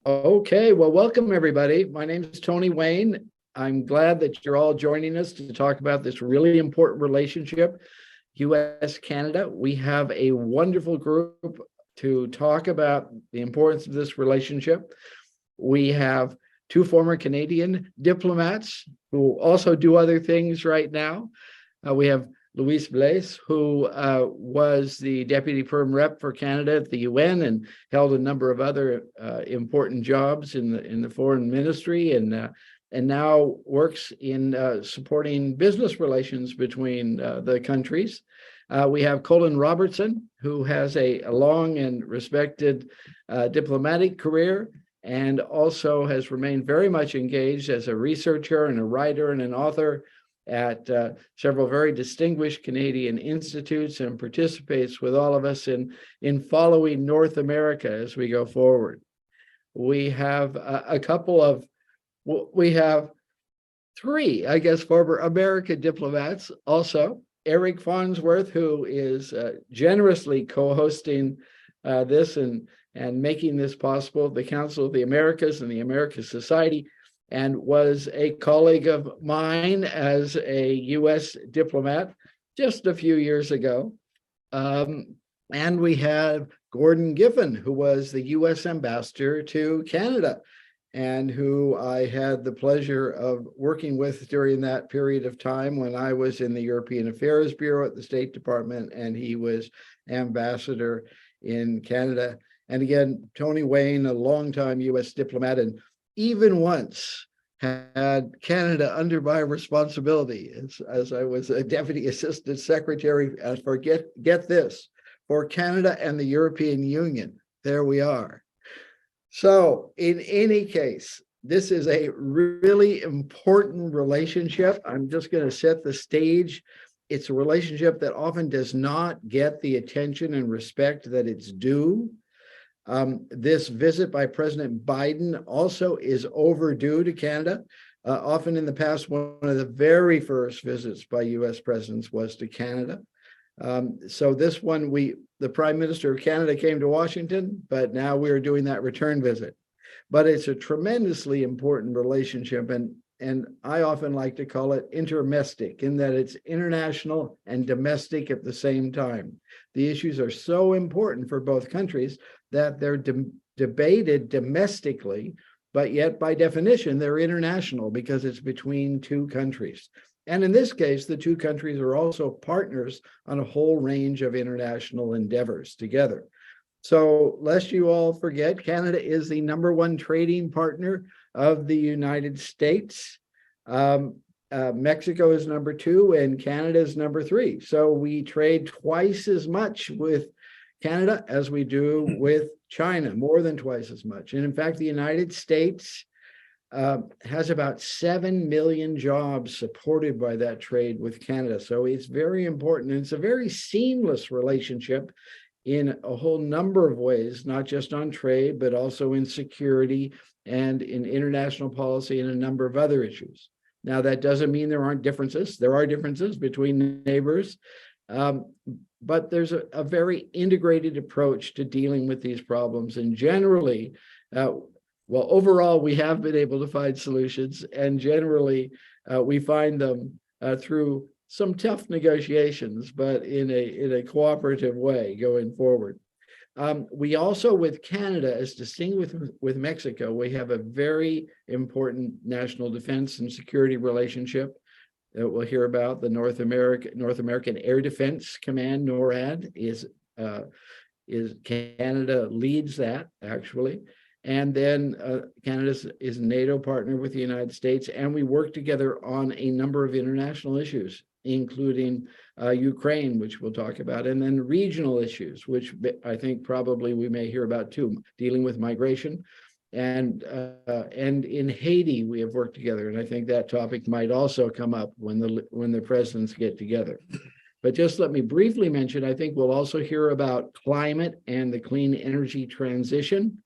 Okay, well, welcome everybody. My name is Tony Wayne. I'm glad that you're all joining us to talk about this really important relationship, US-Canada. We have a wonderful group to talk about the importance of this relationship. We have two former Canadian diplomats who also do other things right now. We have Louise Blais, who was the deputy perm rep for Canada at the UN and held a number of other important jobs in the foreign ministry, and now works in supporting business relations between the countries. We have Colin Robertson, who has a long and respected diplomatic career and also has remained very much engaged as a researcher and a writer and an author at several very distinguished Canadian institutes, and participates with all of us in following North America as we go forward. We have we have three, I guess, former American diplomats also. Eric Farnsworth, who is generously co-hosting this and making this possible, the Council of the Americas and the Americas Society, and was a colleague of mine as a US diplomat just a few years ago. And we have Gordon Giffin, who was the US ambassador to Canada, and who I had the pleasure of working with during that period of time when I was in the European Affairs Bureau at the State Department, and he was ambassador in Canada. And again, Tony Wayne, a longtime US diplomat, and even once had Canada under my responsibility as I was a deputy assistant secretary for get this, for Canada and the European Union. There we are. So in any case, this is a really important relationship. I'm just going to set the stage. It's a relationship that often does not get the attention and respect that it's due. This visit by President Biden also is overdue to Canada. Often in the past, one of the very first visits by US presidents was to Canada. So this one, the Prime Minister of Canada came to Washington, but now we're doing that return visit. But it's a tremendously important relationship, and I often like to call it intermestic, in that it's international and domestic at the same time. The issues are so important for both countries that they're debated domestically, but yet by definition, they're international because it's between two countries. And in this case, the two countries are also partners on a whole range of international endeavors together. So lest you all forget, Canada is the #1 trading partner of the United States. Mexico is #2 and Canada is #3. So we trade twice as much with Canada as we do with China, more than twice as much. And in fact, the United States has about 7 million jobs supported by that trade with Canada. So it's very important. And it's a very seamless relationship in a whole number of ways, not just on trade, but also in security and in international policy and a number of other issues. Now, that doesn't mean there aren't differences. There are differences between neighbors, but there's a very integrated approach to dealing with these problems. And generally, well, overall, we have been able to find solutions, and generally, we find them through some tough negotiations, but in a cooperative way going forward. We also, with Canada, as distinct with Mexico, we have a very important national defense and security relationship that we'll hear about. The North American Air Defense Command, NORAD, is Canada leads that, actually. And then Canada is a NATO partner with the United States, and we work together on a number of international issues, including Ukraine, which we'll talk about, and then regional issues, which I think probably we may hear about too, dealing with migration. And in Haiti, we have worked together, and I think that topic might also come up when the presidents get together. But just let me briefly mention, I think we'll also hear about climate and the clean energy transition,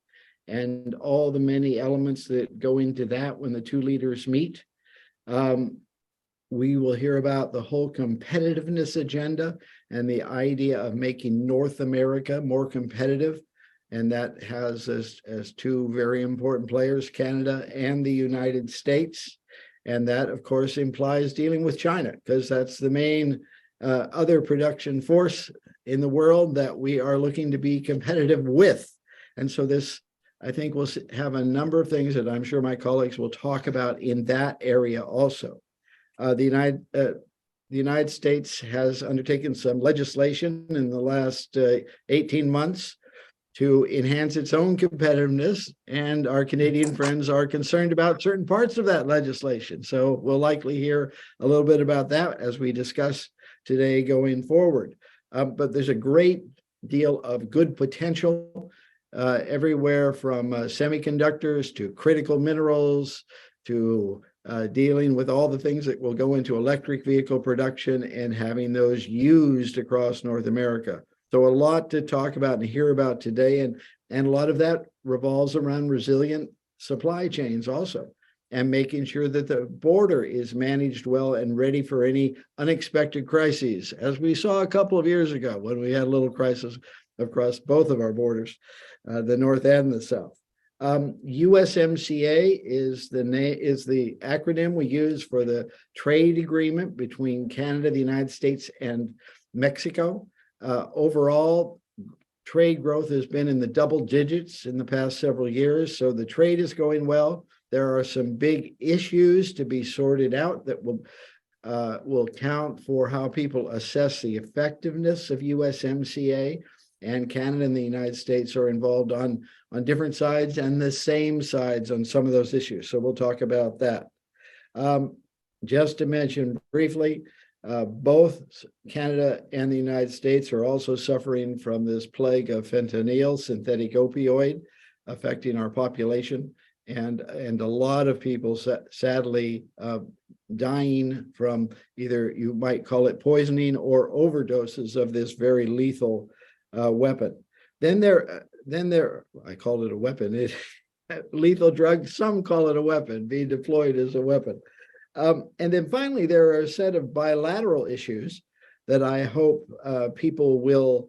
and all the many elements that go into that when the two leaders meet. We will hear about the whole competitiveness agenda and the idea of making North America more competitive And that has as two very important players, Canada and the United States. And that, of course, implies dealing with China, because that's the main other production force in the world that we are looking to be competitive with. And so this, I think, will have a number of things that I'm sure my colleagues will talk about in that area also. The United States has undertaken some legislation in the last 18 months to enhance its own competitiveness, and our Canadian friends are concerned about certain parts of that legislation. So we'll likely hear a little bit about that as we discuss today going forward. But there's a great deal of good potential everywhere from semiconductors to critical minerals to dealing with all the things that will go into electric vehicle production and having those used across North America. So a lot to talk about and hear about today, and a lot of that revolves around resilient supply chains also, and making sure that the border is managed well and ready for any unexpected crises, as we saw a couple of years ago when we had a little crisis across both of our borders, the north and the south. USMCA is the acronym we use for the trade agreement between Canada, the United States, and Mexico. Overall, trade growth has been in the double digits in the past several years, so the trade is going well. There are some big issues to be sorted out that will count for how people assess the effectiveness of USMCA, and Canada and the United States are involved on different sides and the same sides on some of those issues. So we'll talk about that. Just to mention briefly, both Canada and the United States are also suffering from this plague of fentanyl, synthetic opioid, affecting our population, and a lot of people sadly dying from either, you might call it poisoning, or overdoses of this very lethal weapon. Then there, I called it a weapon. Lethal drug. Some call it a weapon, being deployed as a weapon. And then finally, there are a set of bilateral issues that I hope people will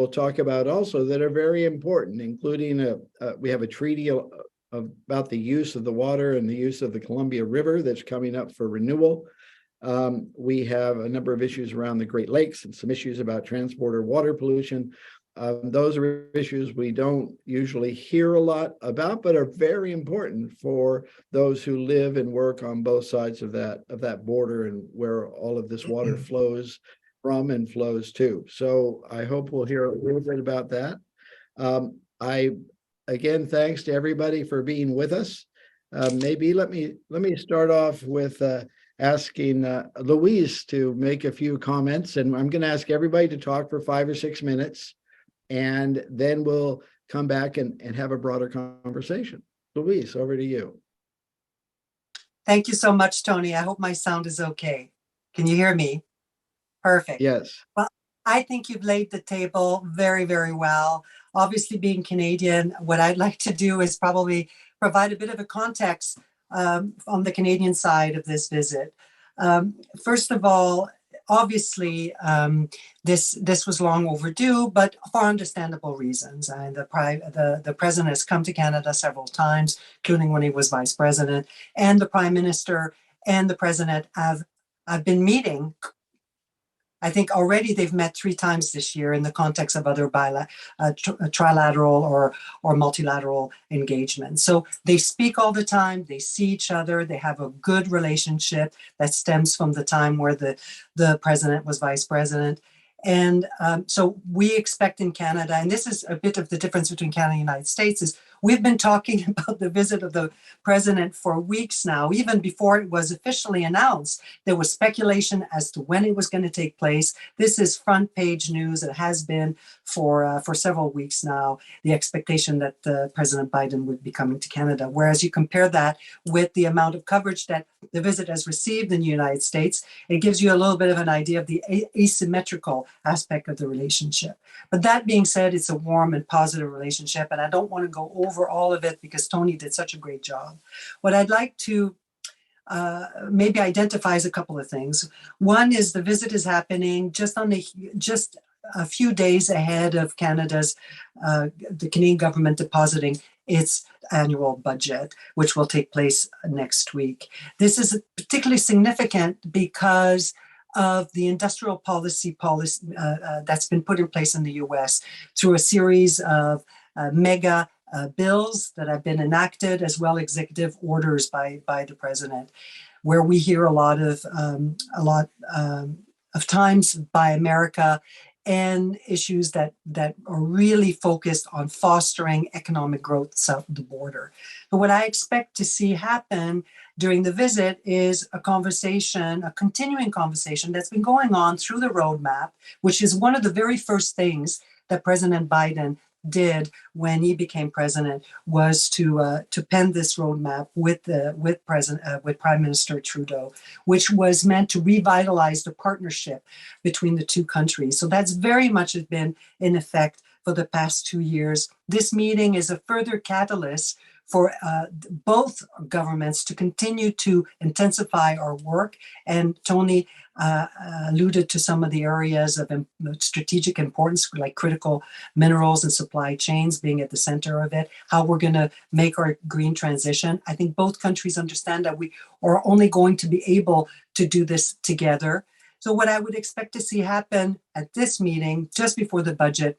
talk about also that are very important, including we have a treaty about the use of the water and the use of the Columbia River that's coming up for renewal. We have a number of issues around the Great Lakes and some issues about transport or water pollution. Those are issues we don't usually hear a lot about, but are very important for those who live and work on both sides of that border, and where all of this water flows from and flows to. So I hope we'll hear a little bit about that. Again, thanks to everybody for being with us. Maybe let me start off with asking Louise to make a few comments, and I'm going to ask everybody to talk for 5 or 6 minutes. And then we'll come back and have a broader conversation. Louise, over to you. Thank you so much, Tony. I hope my sound is okay. Can you hear me? Perfect. Yes. Well, I think you've laid the table very, very well. Obviously, being Canadian, what I'd like to do is probably provide a bit of a context on the Canadian side of this visit. First of all, obviously, this was long overdue, but for understandable reasons. And the president has come to Canada several times, including when he was vice president, and the prime minister and the president have been meeting. I think already they've met 3 times this year in the context of other trilateral or multilateral engagements. So they speak all the time, they see each other, they have a good relationship that stems from the time where the president was vice president. And so we expect in Canada, and this is a bit of the difference between Canada and the United States, is we've been talking about the visit of the president for weeks now. Even before it was officially announced, there was speculation as to when it was going to take place. This is front page news. It has been for several weeks now, the expectation that President Biden would be coming to Canada. Whereas you compare that with the amount of coverage that the visit has received in the United States, it gives you a little bit of an idea of the asymmetrical aspect of the relationship. But that being said, it's a warm and positive relationship, and I don't want to go over all of it because Tony did such a great job. What I'd like to maybe identify is a couple of things. One is the visit is happening just a few days ahead of the Canadian government depositing its annual budget, which will take place next week. This is particularly significant because of the industrial policy that's been put in place in the US through a series of mega bills that have been enacted, as well executive orders by the president, where we hear a lot of times by America and issues that are really focused on fostering economic growth south of the border. But what I expect to see happen during the visit is a continuing conversation that's been going on through the roadmap, which is one of the very first things that President Biden did when he became president, was to pen this roadmap with Prime Minister Trudeau, which was meant to revitalize the partnership between the two countries. So that's very much been in effect for the past 2 years. This meeting is a further catalyst for both governments to continue to intensify our work. And Tony alluded to some of the areas of strategic importance, like critical minerals and supply chains being at the center of it, how we're going to make our green transition. I think both countries understand that we are only going to be able to do this together. So what I would expect to see happen at this meeting, just before the budget,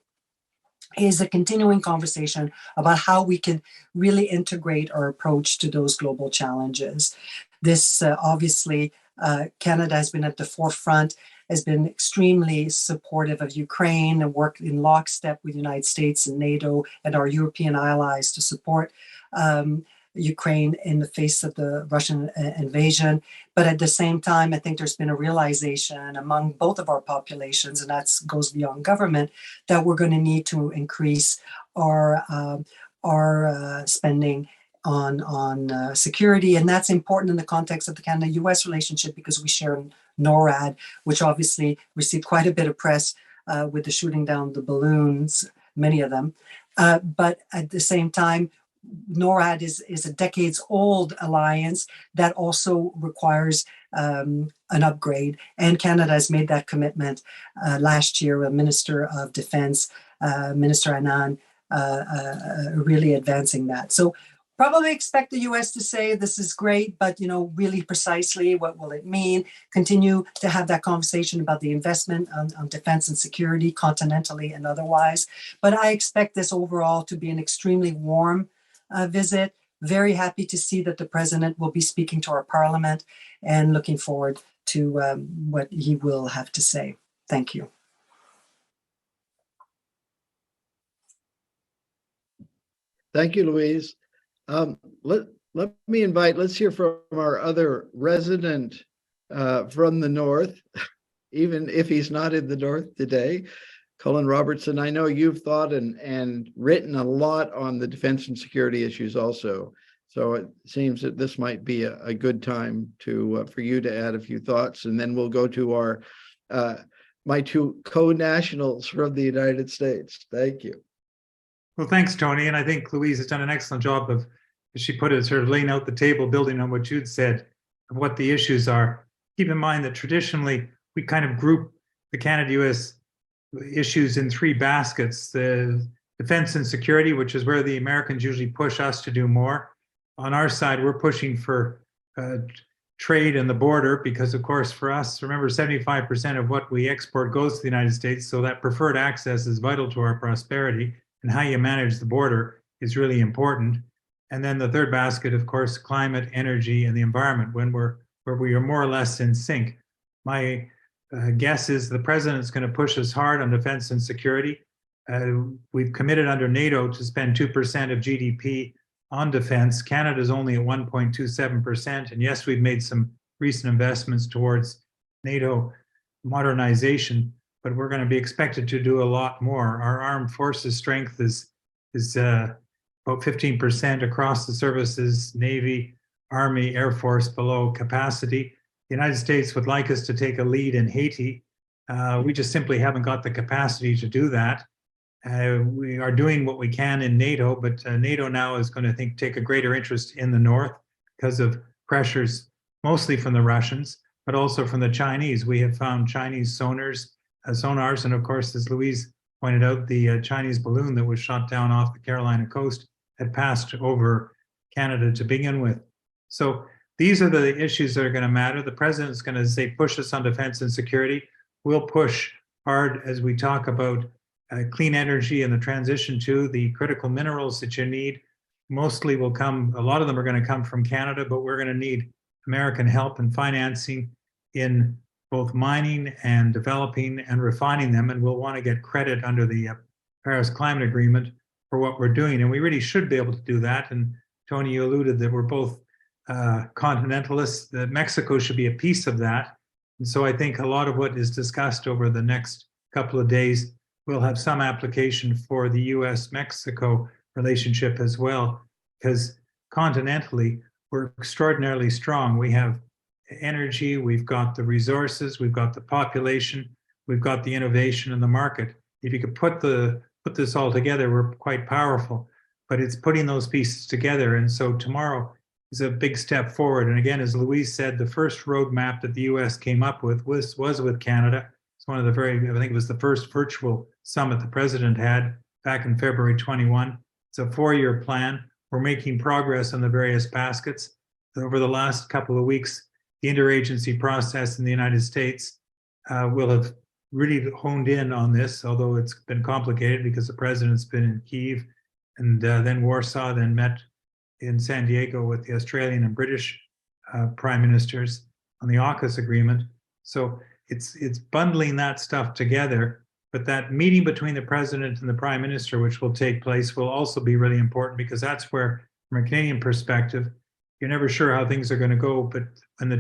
is a continuing conversation about how we can really integrate our approach to those global challenges. This obviously, Canada has been at the forefront, has been extremely supportive of Ukraine and worked in lockstep with the United States and NATO and our European allies to support Ukraine in the face of the Russian invasion. But at the same time, I think there's been a realization among both of our populations, and that goes beyond government, that we're going to need to increase our spending on security. And that's important in the context of the Canada-US relationship, because we share NORAD, which obviously received quite a bit of press with the shooting down the balloons, many of them. But at the same time, NORAD is a decades-old alliance that also requires an upgrade. And Canada has made that commitment last year with Minister of Defense, Minister Anand, really advancing that. So probably expect the US to say this is great, but really precisely what will it mean? Continue to have that conversation about the investment on defense and security, continentally and otherwise. But I expect this overall to be an extremely warm visit. Very happy to see that the president will be speaking to our parliament, and looking forward to what he will have to say. Thank you. Thank you, Louise. Let me let's hear from our other resident from the North, even if he's not in the North today. Colin Robertson, I know you've thought and written a lot on the defense and security issues also. So it seems that this might be a good time for you to add a few thoughts, and then we'll go to our my two co-nationals from the United States. Thank you. Well, thanks, Tony. And I think Louise has done an excellent job of, as she put it, sort of laying out the table, building on what you'd said, of what the issues are. Keep in mind that traditionally, we kind of group the Canada-US issues in three baskets: the defense and security, which is where the Americans usually push us to do more. On our side, we're pushing for trade and the border, because of course for us, remember, 75% of what we export goes to the United States, so that preferred access is vital to our prosperity, and how you manage the border is really important. And then the third basket, of course, climate, energy, and the environment, where we are more or less in sync. My guess is the president's going to push us hard on defense and security. We've committed under NATO to spend 2% of GDP on defense. Canada's only at 1.27%. And yes, we've made some recent investments towards NATO modernization, but we're going to be expected to do a lot more. Our armed forces strength is about 15% across the services: Navy, Army, Air Force below capacity. The United States would like us to take a lead in Haiti. We just simply haven't got the capacity to do that. We are doing what we can in NATO, but NATO now is going to take a greater interest in the North because of pressures mostly from the Russians, but also from the Chinese. We have found Chinese sonars sonars. And of course, as Louise pointed out, the Chinese balloon that was shot down off the Carolina coast had passed over Canada to begin with. So these are the issues that are going to matter. The president's going to say, push us on defense and security. We'll push hard as we talk about clean energy and the transition to the critical minerals that you need. Mostly will come, a lot of them are going to come from Canada, but we're going to need American help and financing in both mining and developing and refining them. And we'll want to get credit under the Paris Climate Agreement for what we're doing. And we really should be able to do that. And Tony, you alluded that we're both continentalists, that Mexico should be a piece of that. And so I think a lot of what is discussed over the next couple of days will have some application for the US-Mexico relationship as well, because continentally, we're extraordinarily strong. We have energy, we've got the resources, we've got the population, we've got the innovation and the market. If you could put this all together, we're quite powerful, but it's putting those pieces together. And so tomorrow is a big step forward. And again, as Louise said, the first roadmap that the US came up with was with Canada. It's one of the I think it was the first virtual summit the president had back in February 21. It's a 4-year plan. We're making progress on the various baskets. Over the last couple of weeks, the interagency process in the United States will have really honed in on this, although it's been complicated because the president's been in Kyiv and then Warsaw, then met in San Diego with the Australian and British prime ministers on the AUKUS agreement. So it's bundling that stuff together. But that meeting between the president and the prime minister, which will take place, will also be really important, because that's where, from a Canadian perspective, you're never sure how things are going to go. But when the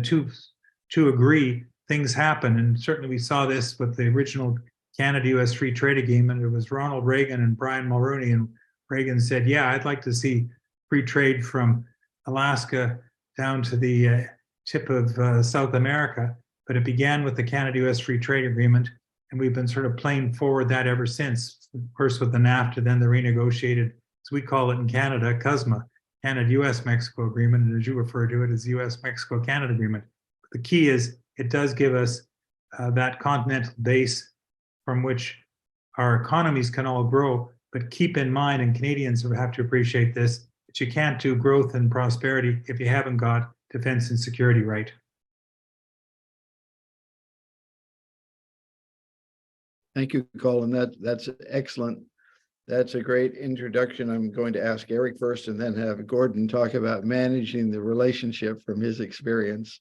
two agree, things happen. And certainly we saw this with the original Canada-US Free Trade Agreement. It was Ronald Reagan and Brian Mulroney. And Reagan said, yeah, I'd like to see free trade from Alaska down to the tip of South America. But it began with the Canada-US Free Trade Agreement. And we've been sort of playing forward that ever since. First with the NAFTA, then the renegotiated, as we call it in Canada, CUSMA, Canada-US-Mexico Agreement, and as you refer to it, as US-Mexico-Canada Agreement. But the key is it does give us that continental base from which our economies can all grow. But keep in mind, and Canadians have to appreciate this, that you can't do growth and prosperity if you haven't got defense and security right. Thank you, Colin. That's excellent. That's a great introduction. I'm going to ask Eric first and then have Gordon talk about managing the relationship from his experience.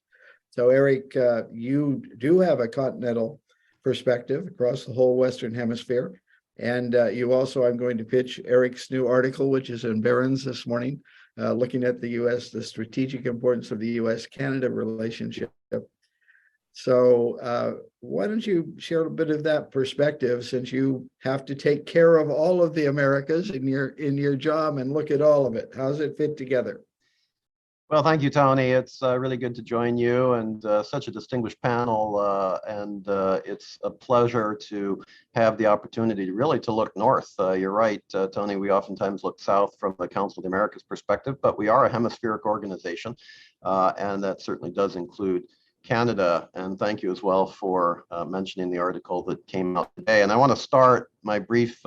So Eric, you do have a continental perspective across the whole Western Hemisphere. And you also, I'm going to pitch Eric's new article, which is in Barron's this morning, looking at the the strategic importance of the US-Canada relationship. So why don't you share a bit of that perspective, since you have to take care of all of the Americas in your job and look at all of it. How does it fit together? Well, thank you, Tony. It's really good to join you, and such a distinguished panel. And it's a pleasure to have the opportunity really to look north. You're right, Tony. We oftentimes look south from the Council of the Americas perspective, but we are a hemispheric organization, and that certainly does include Canada. And thank you as well for mentioning the article that came out today. And I want to start my brief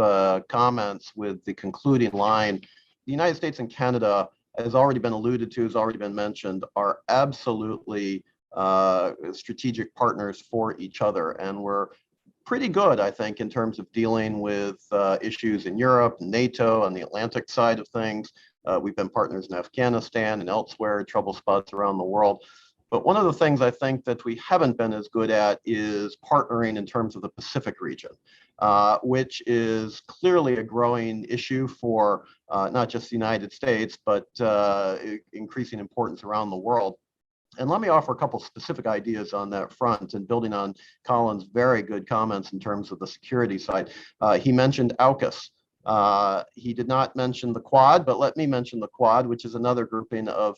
comments with the concluding line. The United States and Canada, has already been alluded to, has already been mentioned, are absolutely strategic partners for each other. And we're pretty good, I think, in terms of dealing with issues in Europe, NATO, on the Atlantic side of things. We've been partners in Afghanistan and elsewhere, trouble spots around the world. But one of the things I think that we haven't been as good at is partnering in terms of the Pacific region, which is clearly a growing issue for not just the United States, but increasing importance around the world. And let me offer a couple specific ideas on that front, and building on Colin's very good comments in terms of the security side. He mentioned AUKUS. He did not mention the Quad, but let me mention the Quad, which is another grouping of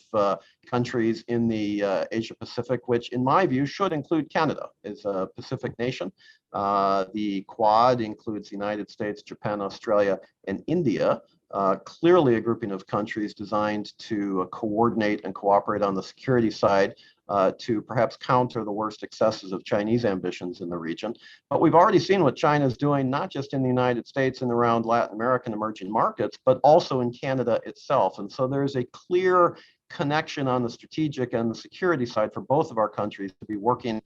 countries in the Asia Pacific, which in my view should include Canada as a Pacific nation. The Quad includes the United States, Japan, Australia, and India. clearly a grouping of countries designed to coordinate and cooperate on the security side to perhaps counter the worst excesses of Chinese ambitions in the region. But we've already seen what China is doing, not just in the United States and around Latin American emerging markets, but also in Canada itself. And so there's a clear connection on the strategic and the security side for both of our countries to be working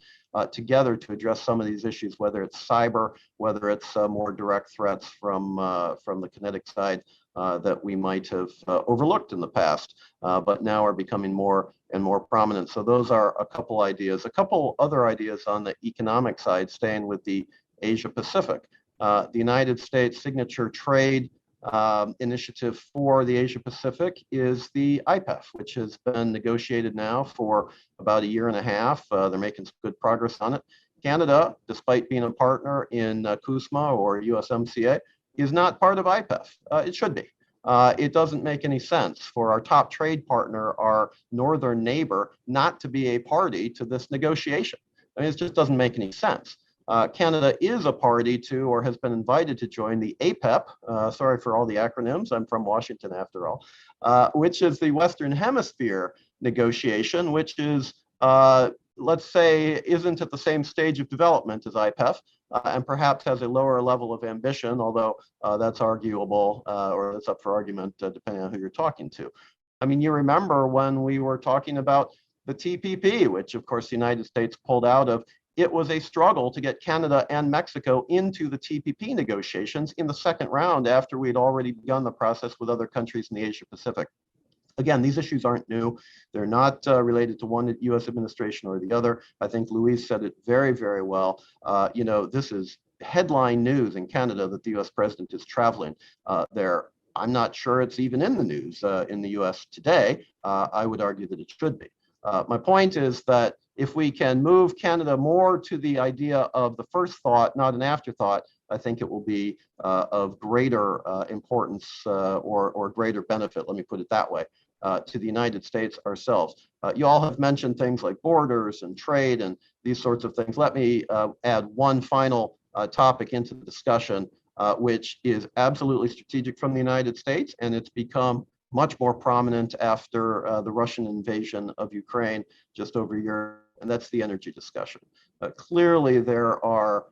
together to address some of these issues, whether it's cyber, whether it's more direct threats from the kinetic side that we might have overlooked in the past, but now are becoming more and more prominent. So those are a couple ideas. A couple other ideas on the economic side, staying with the Asia Pacific. The United States signature trade initiative for the Asia Pacific is the IPEF, which has been negotiated now for about a year and a half. They're making some good progress on it. Canada, despite being a partner in CUSMA or USMCA, is not part of IPEF. It should be. It doesn't make any sense for our top trade partner, our northern neighbor, not to be a party to this negotiation. I mean, it just doesn't make any sense. Canada is a party to, or has been invited to join the APEP, sorry for all the acronyms, I'm from Washington after all, which is the Western Hemisphere negotiation, which is, let's say, isn't at the same stage of development as IPEF, and perhaps has a lower level of ambition, although that's arguable, or that's up for argument depending on who you're talking to. I mean, you remember when we were talking about the TPP, which of course the United States pulled out of. It was a struggle to get Canada and Mexico into the TPP negotiations in the second round after we'd already begun the process with other countries in the Asia Pacific. Again, these issues aren't new. They're not related to one U.S. administration or the other. I think Louise said it very, very well. You know, this is headline news in Canada that the U.S. president is traveling there. I'm not sure it's even in the news in the U.S. today. I would argue that it should be. My point is that if we can move Canada more to the idea of the first thought, not an afterthought, I think it will be of greater importance or greater benefit, let me put it that way, to the United States ourselves. You all have mentioned things like borders and trade and these sorts of things. Let me add one final topic into the discussion, which is absolutely strategic from the United States, and it's become much more prominent after the Russian invasion of Ukraine just over a year, and that's the energy discussion. Clearly, there are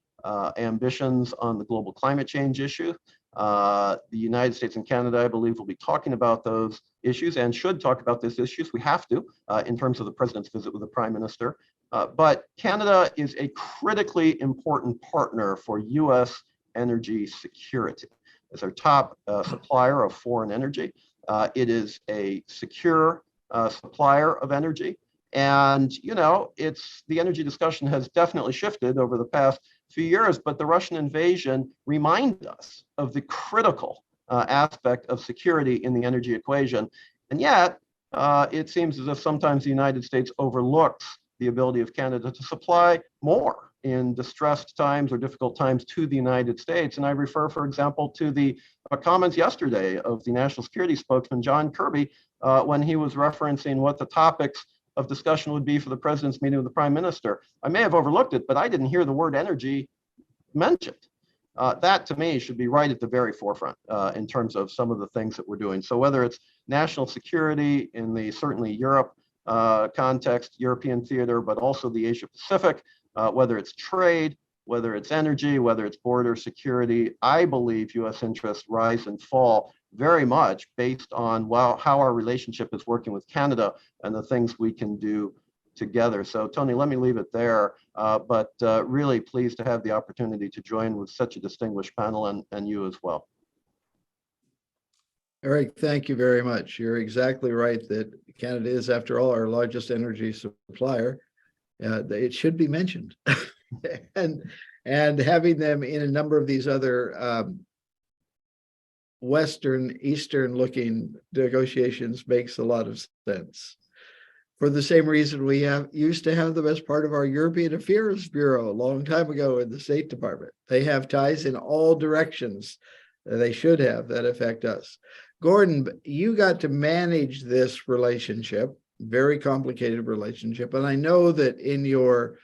ambitions on the global climate change issue. The United States and Canada, I believe, will be talking about those issues and should talk about those issues. We have to, in terms of the president's visit with the Prime Minister. But Canada is a critically important partner for U.S. energy security. As our top supplier of foreign energy, it is a secure supplier of energy. And, you know, the energy discussion has definitely shifted over the past few years, but the Russian invasion reminded us of the critical aspect of security in the energy equation. And yet, it seems as if sometimes the United States overlooks the ability of Canada to supply more in distressed times or difficult times to the United States. And I refer, for example, to the comments yesterday of the national security spokesman, John Kirby, when he was referencing what the topics of discussion would be for the president's meeting with the Prime Minister. I may have overlooked it, but I didn't hear the word energy mentioned. That to me should be right at the very forefront in terms of some of the things that we're doing. So whether it's national security in the certainly Europe context, European theater, but also the Asia Pacific, whether it's trade, whether it's energy, whether it's border security, I believe U.S. interests rise and fall very much based on how our relationship is working with Canada and the things we can do together. So Tony, let me leave it there, but really pleased to have the opportunity to join with such a distinguished panel and you as well. Eric, thank you very much. You're exactly right that Canada is, after all, our largest energy supplier. It should be mentioned. and having them in a number of these other Western, Eastern looking negotiations makes a lot of sense. For the same reason we used to have them as part of our European Affairs Bureau a long time ago in the State Department. They have ties in all directions they should have that affect us. Gordon, you got to manage this relationship, very complicated relationship, and I know that in your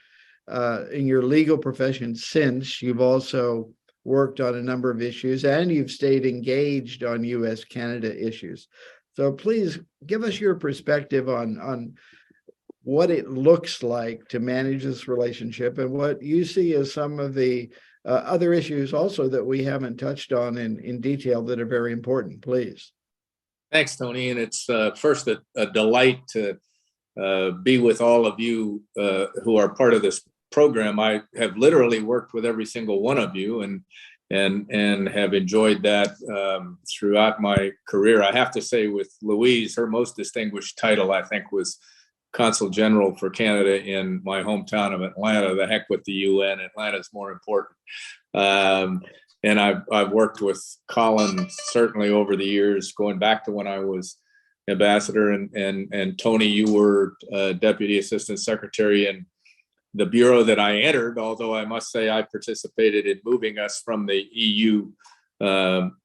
legal profession since, you've also worked on a number of issues, and you've stayed engaged on U.S.-Canada issues. So please give us your perspective on what it looks like to manage this relationship and what you see as some of the other issues also that we haven't touched on in detail that are very important, please. Thanks, Tony. And it's first a delight to be with all of you who are part of this program. I have literally worked with every single one of you and have enjoyed that throughout my career. I have to say, with Louise, her most distinguished title, I think, was Consul General for Canada in my hometown of Atlanta. The heck with the UN, Atlanta's more important. And I've worked with Colin certainly over the years, going back to when I was ambassador, and Tony, you were Deputy Assistant Secretary in the bureau that I entered, although I must say I participated in moving us from the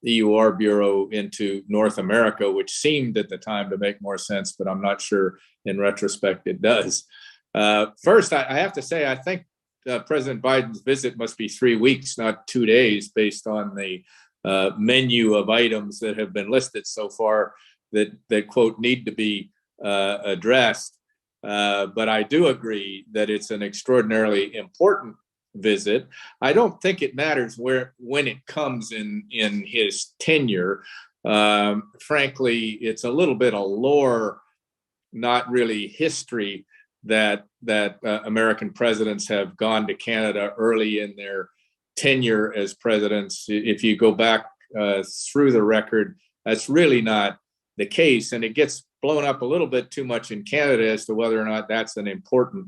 EUR bureau into North America, which seemed at the time to make more sense, but I'm not sure in retrospect it does. First, I have to say, I think President Biden's visit must be 3 weeks, not 2 days, based on the menu of items that have been listed so far that quote, need to be addressed. But I do agree that it's an extraordinarily important visit. I don't think it matters when it comes in his tenure. Frankly, it's a little bit of lore, not really history, that American presidents have gone to Canada early in their tenure as presidents. If you go back through the record, that's really not the case, and it gets blown up a little bit too much in Canada as to whether or not that's an important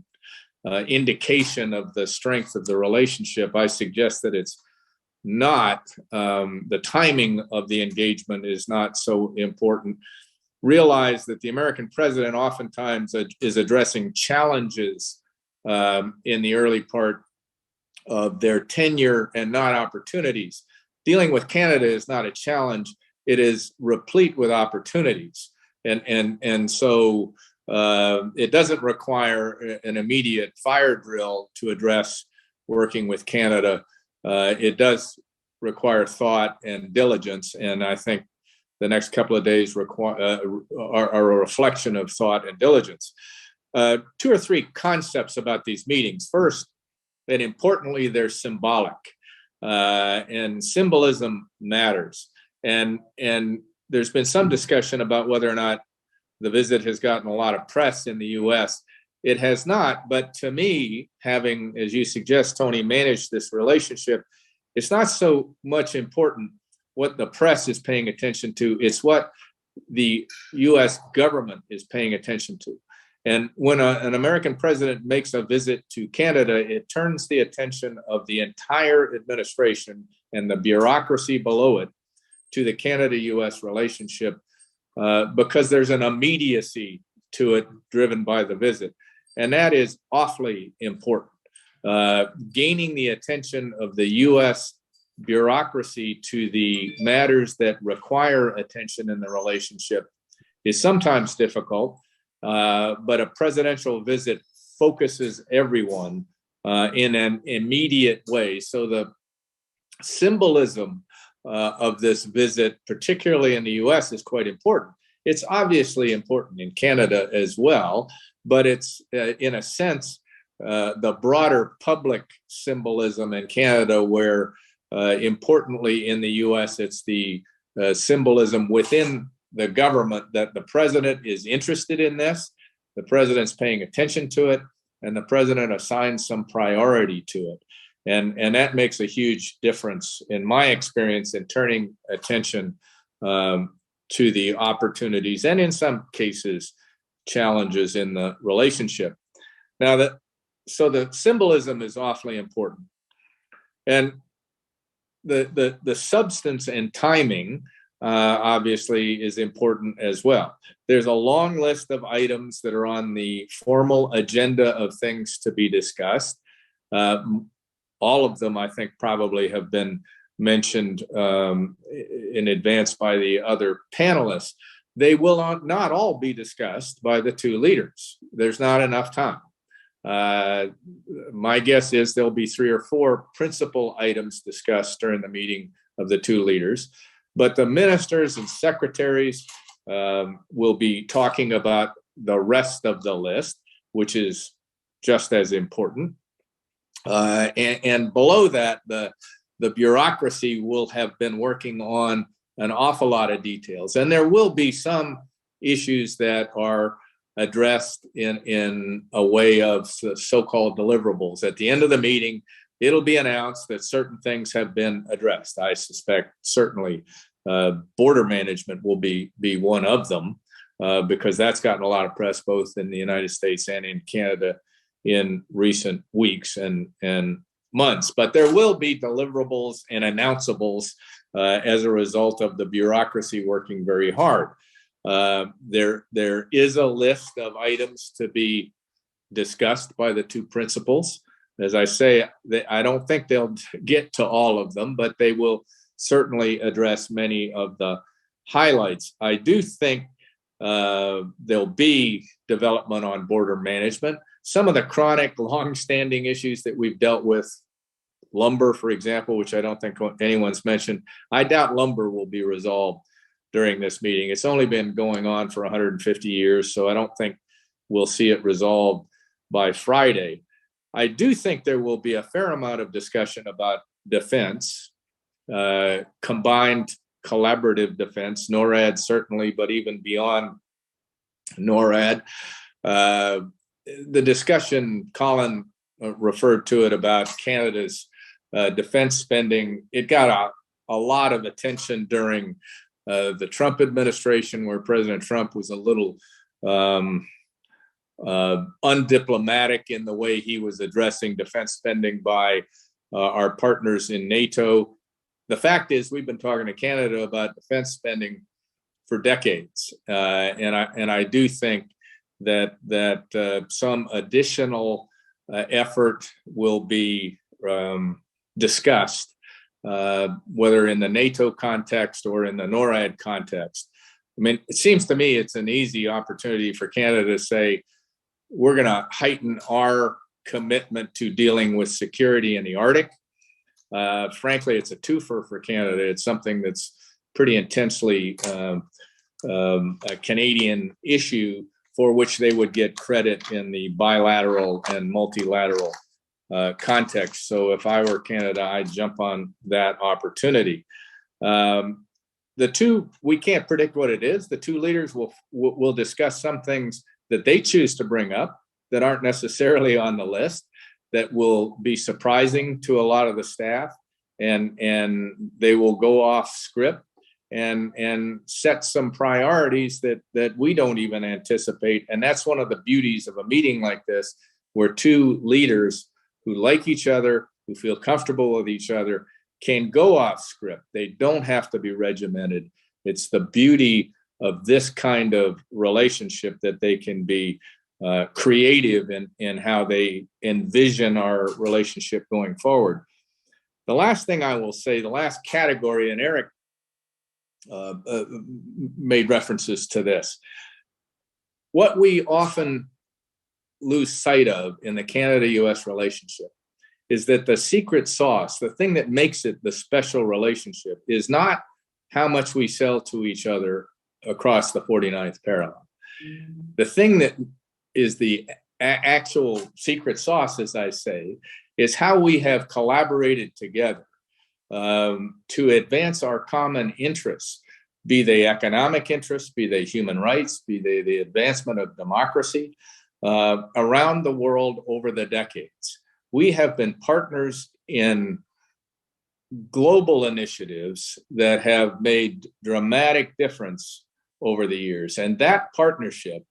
indication of the strength of the relationship. I suggest that it's not. The timing of the engagement is not so important. Realize that the American president oftentimes is addressing challenges in the early part of their tenure and not opportunities. Dealing with Canada is not a challenge. It is replete with opportunities. And so it doesn't require an immediate fire drill to address working with Canada. It does require thought and diligence, and I think the next couple of days are a reflection of thought and diligence. 2 or 3 concepts about these meetings. First, and importantly, they're symbolic, and symbolism matters. And there's been some discussion about whether or not the visit has gotten a lot of press in the U.S. It has not, but to me, having, as you suggest, Tony, managed this relationship, it's not so much important what the press is paying attention to, it's what the U.S. government is paying attention to. And when an American president makes a visit to Canada, it turns the attention of the entire administration and the bureaucracy below it to the Canada-U.S. relationship, because there's an immediacy to it driven by the visit. And that is awfully important. Gaining the attention of the U.S. bureaucracy to the matters that require attention in the relationship is sometimes difficult, but a presidential visit focuses everyone in an immediate way. So the symbolism of this visit, particularly in the U.S., is quite important. It's obviously important in Canada as well, but it's in a sense the broader public symbolism in Canada, where importantly in the U.S., it's the symbolism within the government that the president is interested in this, the president's paying attention to it, and the president assigns some priority to it. And that makes a huge difference, in my experience, in turning attention to the opportunities and, in some cases, challenges in the relationship. Now, so the symbolism is awfully important. And the substance and timing obviously is important as well. There's a long list of items that are on the formal agenda of things to be discussed. All of them, I think, probably have been mentioned in advance by the other panelists. They will not all be discussed by the 2 leaders. There's not enough time. My guess is there'll be 3 or 4 principal items discussed during the meeting of the 2 leaders, but the ministers and secretaries will be talking about the rest of the list, which is just as important. And below that, the bureaucracy will have been working on an awful lot of details. And there will be some issues that are addressed in a way of so-called deliverables. At the end of the meeting, it'll be announced that certain things have been addressed. I suspect certainly border management will be one of them, because that's gotten a lot of press both in the United States and in Canada in recent weeks and months. But there will be deliverables and announceables as a result of the bureaucracy working very hard. There is a list of items to be discussed by the 2 principals. As I say, I don't think they'll get to all of them, but they will certainly address many of the highlights. I do think there'll be development on border management. Some of the chronic, long-standing issues that we've dealt with, lumber, for example, which I don't think anyone's mentioned, I doubt lumber will be resolved during this meeting. It's only been going on for 150 years, so I don't think we'll see it resolved by Friday. I do think there will be a fair amount of discussion about defense, combined collaborative defense, NORAD certainly, but even beyond NORAD. The discussion, Colin referred to it, about Canada's defense spending, it got a lot of attention during the Trump administration, where President Trump was a little undiplomatic in the way he was addressing defense spending by our partners in NATO. The fact is, we've been talking to Canada about defense spending for decades, and I do think that some additional effort will be discussed, whether in the NATO context or in the NORAD context. I mean, it seems to me it's an easy opportunity for Canada to say, we're going to heighten our commitment to dealing with security in the Arctic. Frankly, it's a twofer for Canada. It's something that's pretty intensely a Canadian issue, for which they would get credit in the bilateral and multilateral context. So if I were Canada, I'd jump on that opportunity. The 2, we can't predict what it is. The 2 leaders will discuss some things that they choose to bring up that aren't necessarily on the list, that will be surprising to a lot of the staff, and they will go off script and set some priorities that we don't even anticipate. And that's one of the beauties of a meeting like this, where 2 leaders who like each other, who feel comfortable with each other, can go off script. They don't have to be regimented. It's the beauty of this kind of relationship, that they can be creative in how they envision our relationship going forward. The last thing I will say, the last category, and Eric made references to this, what we often lose sight of in the Canada-US relationship is that the secret sauce, the thing that makes it the special relationship, is not how much we sell to each other across the 49th parallel. The thing that is the actual secret sauce, as I say, is how we have collaborated together to advance our common interests, be they economic interests, be they human rights, be they the advancement of democracy around the world over the decades. We have been partners in global initiatives that have made dramatic difference over the years. And that partnership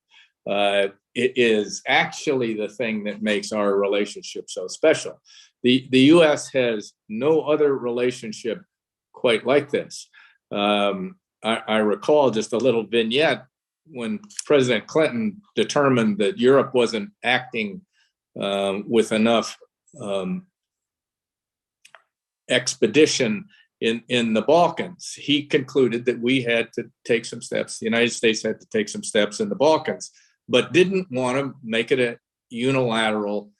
it is actually the thing that makes our relationship so special. The U.S. has no other relationship quite like this. I recall just a little vignette when President Clinton determined that Europe wasn't acting with enough expedition in the Balkans. He concluded that we had to take some steps, the United States had to take some steps in the Balkans, but didn't want to make it unilateral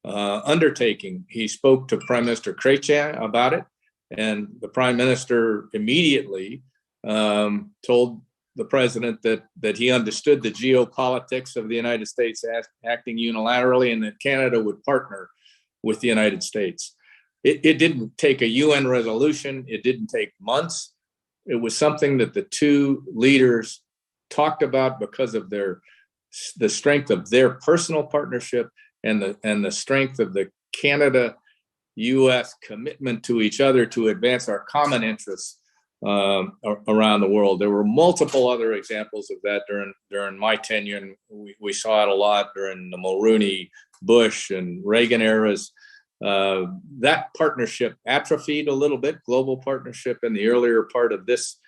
undertaking. He spoke to Prime Minister Chrétien about it, and the Prime Minister immediately told the president that he understood the geopolitics of the United States acting unilaterally, and that Canada would partner with the United States. It didn't take a UN resolution. It didn't take months. It was something that the two leaders talked about because of the strength of their personal partnership and the strength of the Canada-US commitment to each other to advance our common interests around the world. There were multiple other examples of that during my tenure, and we saw it a lot during the Mulroney, Bush, and Reagan eras. That partnership atrophied a little bit, global partnership, in the earlier part of this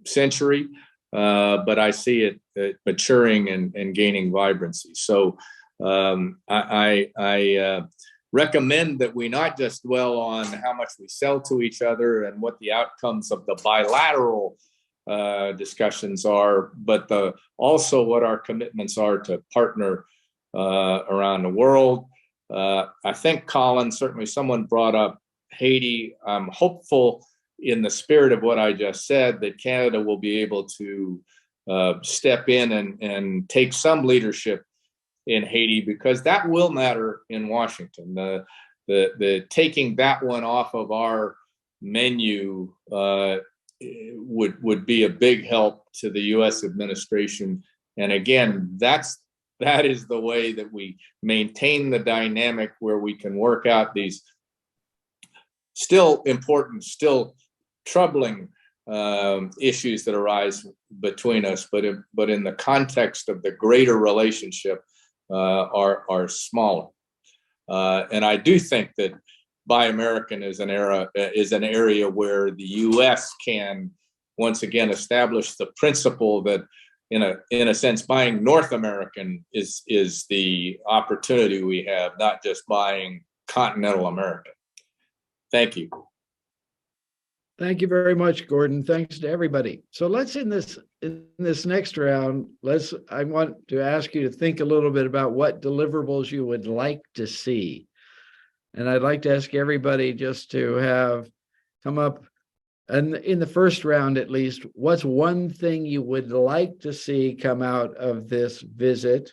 century, but I see it maturing and gaining vibrancy. So I recommend that we not just dwell on how much we sell to each other and what the outcomes of the bilateral discussions are, but also what our commitments are to partner around the world. I think, Colin, certainly someone brought up Haiti. I'm hopeful, in the spirit of what I just said, that Canada will be able to step in and take some leadership in Haiti, because that will matter in Washington. The taking that one off of our menu would be a big help to the U.S. administration. And again, that is the way that we maintain the dynamic where we can work out these still important, still troubling issues that arise between us, but in the context of the greater relationship, are smaller. And I do think that Buy American is an area where the U.S. can once again establish the principle that, in a sense, buying North American is the opportunity we have, not just buying continental America. Thank you. Thank you very much, Gordon. Thanks to everybody. So let's in this next round, I want to ask you to think a little bit about what deliverables you would like to see. And I'd like to ask everybody just to come up, and in the first round at least, what's one thing you would like to see come out of this visit,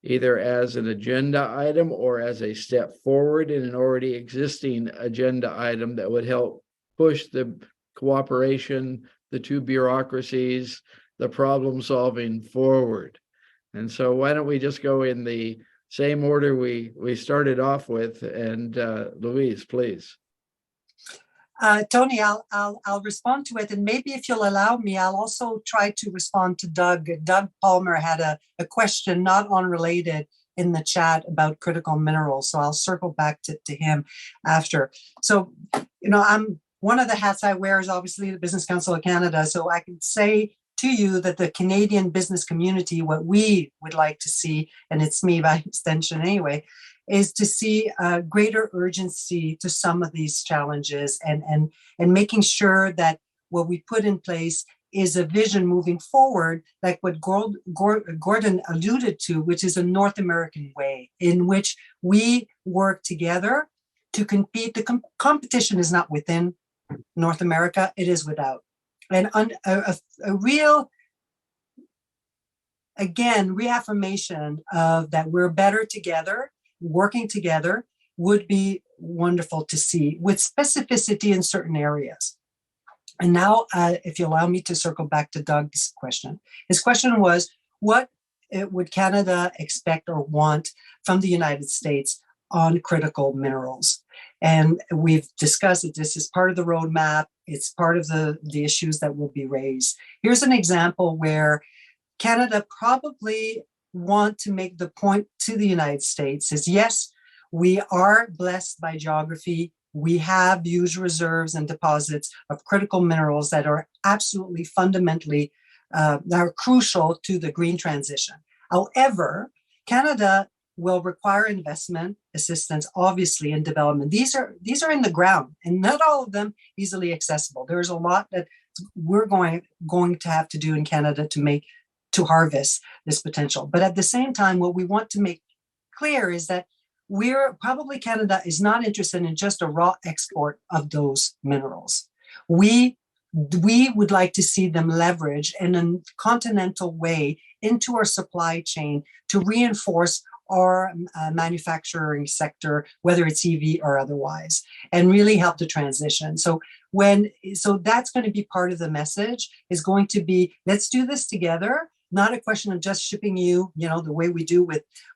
either as an agenda item or as a step forward in an already existing agenda item that would help push the cooperation, the two bureaucracies, the problem solving forward. And so why don't we just go in the same order we started off with, and Louise, please. Tony, I'll respond to it, and maybe if you'll allow me, I'll also try to respond to Doug. Doug Palmer had a question not unrelated in the chat about critical minerals, so I'll circle back to him after. So, one of the hats I wear is obviously the Business Council of Canada, so I can say to you that the Canadian business community, what we would like to see, and it's me by extension anyway, is to see a greater urgency to some of these challenges and making sure that what we put in place is a vision moving forward, like what Gordon alluded to, which is a North American way in which we work together to compete. The competition is not within North America, it is without. And a real, again, reaffirmation of that we're better together, working together would be wonderful to see, with specificity in certain areas. And now, if you allow me to circle back to Doug's question. His question was, what would Canada expect or want from the United States on critical minerals? And we've discussed that this is part of the roadmap. It's part of the issues that will be raised. Here's an example where Canada probably want to make the point to the United States is, yes, we are blessed by geography. We have huge reserves and deposits of critical minerals that are absolutely fundamentally, that are crucial to the green transition. However, Canada will require investment assistance, obviously, in development. These are in the ground, and not all of them easily accessible. There's a lot that we're going to have to do in Canada to to harvest this potential. But at the same time, what we want to make clear is that Canada is not interested in just a raw export of those minerals. We would like to see them leveraged in a continental way into our supply chain to reinforce our manufacturing sector, whether it's EV or otherwise, and really help the transition. So that's going to be part of the message, is going to be, let's do this together. Not a question of just shipping you, the way we do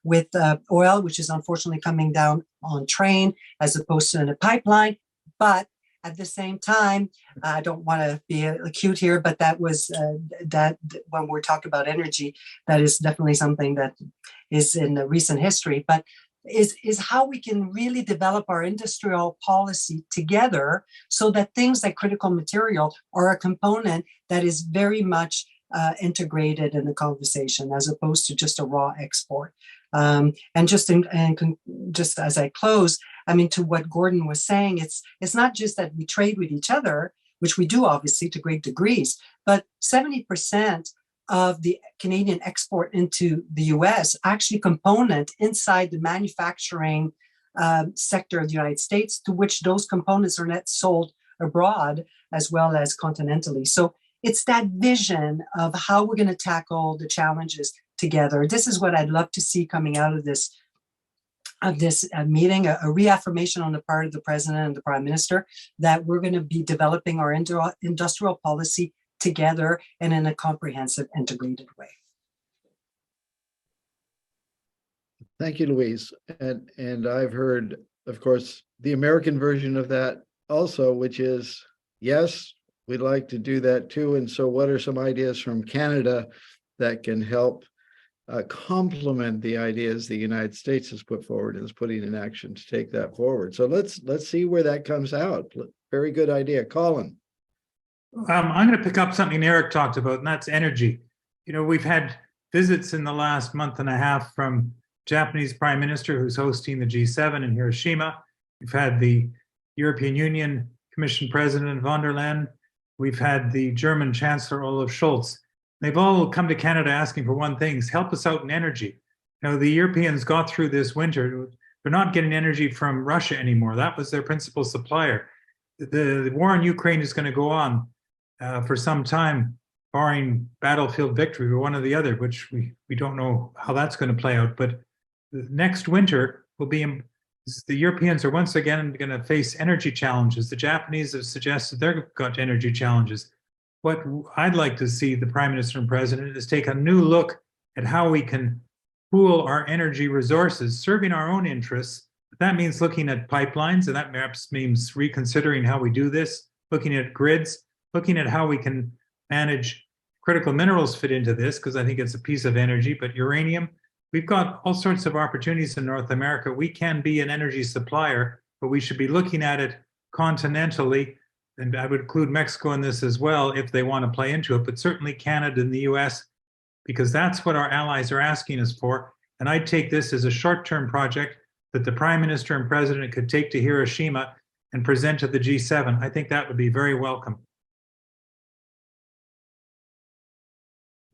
with oil, which is unfortunately coming down on train as opposed to in a pipeline. But at the same time, I don't want to be acute here, but that was that when we're talking about energy, that is definitely something that is in the recent history, but is how we can really develop our industrial policy together so that things like critical material are a component that is very much integrated in the conversation as opposed to just a raw export. And just as I close, to what Gordon was saying, it's not just that we trade with each other, which we do obviously to great degrees, but 70% of the Canadian export into the US actually component inside the manufacturing sector of the United States, to which those components are net sold abroad as well as continentally. So it's that vision of how we're going to tackle the challenges together. This is what I'd love to see coming out of this meeting, a reaffirmation on the part of the President and the Prime Minister that we're going to be developing our industrial policy together and in a comprehensive, integrated way. Thank you, Louise. And I've heard, of course, the American version of that also, which is, yes, we'd like to do that too. And so what are some ideas from Canada that can help complement the ideas the United States has put forward and is putting in action to take that forward? So let's see where that comes out. Very good idea. Colin. I'm going to pick up something Eric talked about, and that's energy. We've had visits in the last month and a half from Japanese Prime Minister, who's hosting the G7 in Hiroshima. We've had the European Union Commission President von der Leyen. We've had the German Chancellor Olaf Scholz. They've all come to Canada asking for one thing: is help us out in energy. The Europeans got through this winter. They're not getting energy from Russia anymore. That was their principal supplier. The war in Ukraine is going to go on for some time, barring battlefield victory or one or the other, which we don't know how that's going to play out. But the next winter will be, the Europeans are once again going to face energy challenges. The Japanese have suggested they've got energy challenges. What I'd like to see the Prime Minister and President is take a new look at how we can pool our energy resources, serving our own interests. That means looking at pipelines, and that perhaps means reconsidering how we do this, looking at grids, looking at how we can manage critical minerals fit into this, because I think it's a piece of energy, but uranium, we've got all sorts of opportunities in North America. We can be an energy supplier, but we should be looking at it continentally, and I would include Mexico in this as well if they want to play into it, but certainly Canada and the US, because that's what our allies are asking us for. And I'd take this as a short-term project that the Prime Minister and President could take to Hiroshima and present to the G7. I think that would be very welcome.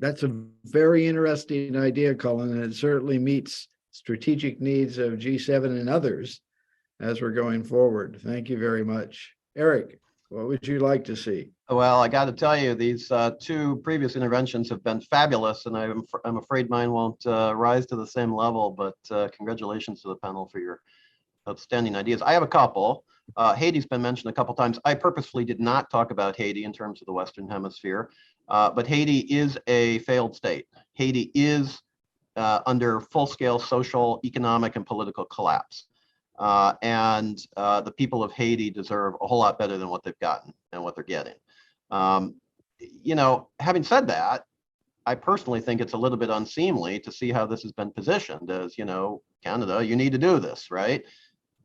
That's a very interesting idea, Colin, and it certainly meets strategic needs of G7 and others as we're going forward. Thank you very much. Eric, what would you like to see? Well, I got to tell you, these two previous interventions have been fabulous, and I'm afraid mine won't rise to the same level, but congratulations to the panel for your outstanding ideas. I have a couple. Haiti's been mentioned a couple times. I purposefully did not talk about Haiti in terms of the Western Hemisphere, but Haiti is a failed state. Haiti is under full-scale social, economic, and political collapse. And the people of Haiti deserve a whole lot better than what they've gotten and what they're getting. Having said that, I personally think it's a little bit unseemly to see how this has been positioned as, Canada, you need to do this, right?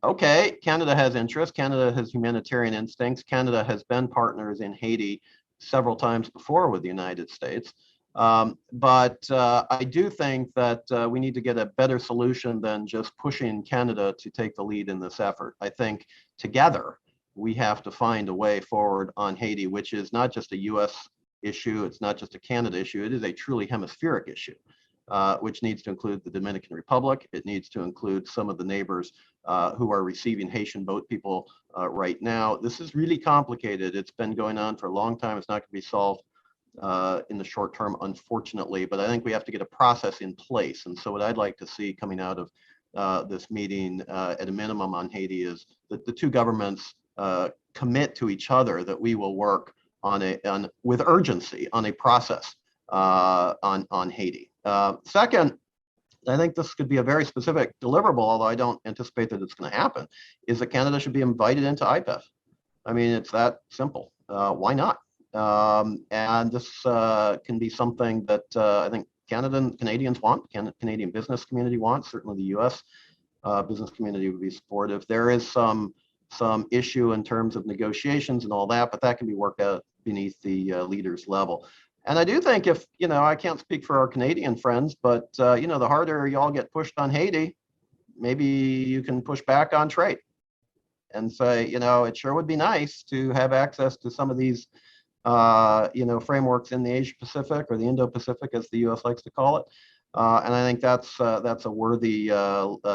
Okay, Canada has interests. Canada has humanitarian instincts. Canada has been partners in Haiti several times before with the United States. But I do think that we need to get a better solution than just pushing Canada to take the lead in this effort. I think together we have to find a way forward on Haiti, which is not just a US issue. It's not just a Canada issue. It is a truly hemispheric issue, which needs to include the Dominican Republic. It needs to include some of the neighbors who are receiving Haitian boat people right now. This is really complicated. It's been going on for a long time. It's not going to be solved in the short term, unfortunately, but I think we have to get a process in place. And so what I'd like to see coming out of this meeting at a minimum on Haiti is that the two governments commit to each other that we will work with urgency on a process on Haiti. Second, I think this could be a very specific deliverable, although I don't anticipate that it's going to happen, is that Canada should be invited into IPEF. I mean, it's that simple. Why not? And this can be something that I think Canadians want, Canadian business community wants, certainly the US business community would be supportive. There is some issue in terms of negotiations and all that, but that can be worked out beneath the leaders level. And I do think if, I can't speak for our Canadian friends, but, the harder y'all get pushed on Haiti, maybe you can push back on trade and say, it sure would be nice to have access to some of these, frameworks in the Asia Pacific or the Indo-Pacific, as the US likes to call it. And I think that's a worthy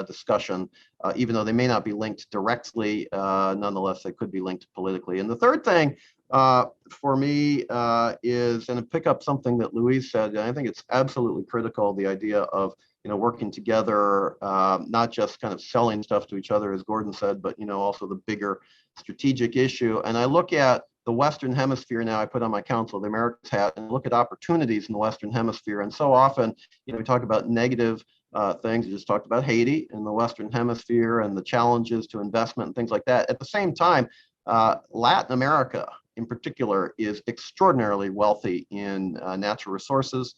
discussion, even though they may not be linked directly. Nonetheless, they could be linked politically. And the third thing for me is, and to pick up something that Louise said, and I think it's absolutely critical, the idea of working together, not just kind of selling stuff to each other, as Gordon said, but also the bigger strategic issue. And I look at the Western Hemisphere now. I put on my Council of the Americas hat and look at opportunities in the Western Hemisphere. And so often, we talk about negative things. We just talked about Haiti in the Western Hemisphere and the challenges to investment and things like that. At the same time, Latin America in particular is extraordinarily wealthy in natural resources,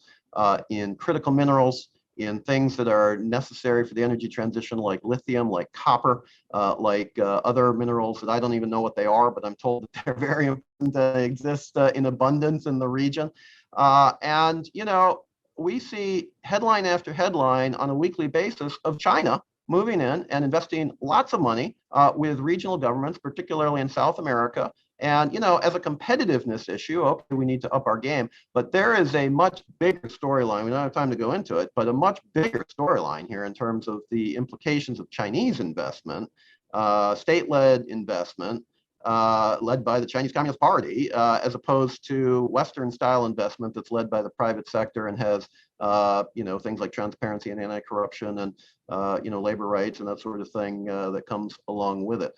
in critical minerals, in things that are necessary for the energy transition, like lithium, like copper, like other minerals that I don't even know what they are, but I'm told that they're very important, exist in abundance in the region. And we see headline after headline on a weekly basis of China moving in and investing lots of money with regional governments, particularly in South America. And, as a competitiveness issue, okay, we need to up our game, but there is a much bigger storyline. We don't have time to go into it, but a much bigger storyline here in terms of the implications of Chinese investment, state-led investment, led by the Chinese Communist Party, as opposed to Western-style investment that's led by the private sector and has, things like transparency and anti-corruption and, labor rights and that sort of thing that comes along with it.